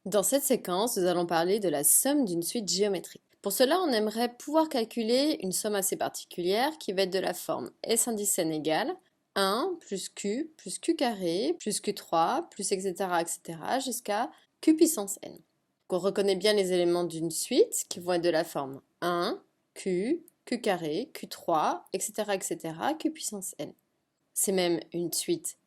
Dans cette séquence, nous allons parler de la somme d'une suite géométrique. Pour cela, on aimerait pouvoir calculer une somme assez particulière qui va être de la forme S indice n égale 1 plus Q carré plus Q3 plus etc. jusqu'à Q puissance n. Donc on reconnaît bien les éléments d'une suite qui vont être de la forme 1, Q carré, Q3, etc. Q puissance n. C'est même une suite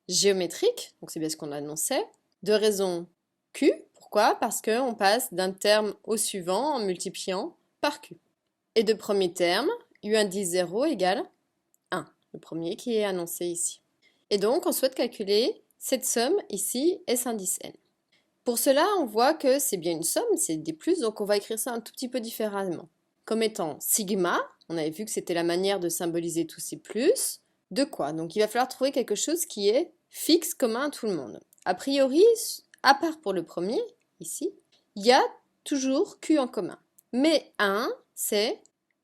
géométrique, donc c'est bien ce qu'on annonçait, de raison Q. Pourquoi? Parce qu'on passe d'un terme au suivant en multipliant par Q. Et de premier terme, U indice 0 égale 1, le premier qui est annoncé ici. Et donc, on souhaite calculer cette somme ici, S indice n. Pour cela, on voit que c'est bien une somme, c'est des plus, donc on va écrire ça un tout petit peu différemment. Comme étant sigma, on avait vu que c'était la manière de symboliser tous ces plus, de quoi? Donc il va falloir trouver quelque chose qui est fixe, commun à tout le monde. A priori, à part pour le premier, ici, il y a toujours Q en commun. Mais 1, c'est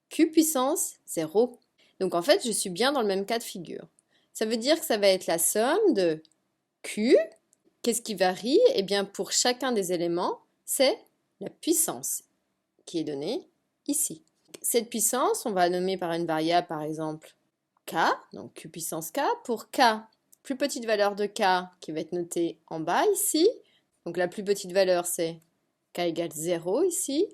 Q puissance 0. Donc en fait, je suis bien dans le même cas de figure. Ça veut dire que ça va être la somme de Q. Qu'est-ce qui varie? Eh bien, pour chacun des éléments, c'est la puissance qui est donnée ici. Cette puissance, on va la nommer par une variable, par exemple, K, donc Q puissance K. Pour K, plus petite valeur de K qui va être notée en bas ici. Donc la plus petite valeur, c'est K égale 0 ici.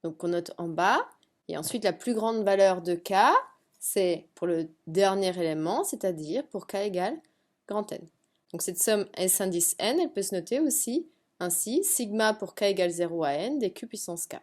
Donc on note en bas. Et ensuite, la plus grande valeur de K, c'est pour le dernier élément, c'est-à-dire pour K égale grand N. Donc cette somme S indice n, elle peut se noter aussi ainsi, sigma pour K égale 0 à n des Q puissance K.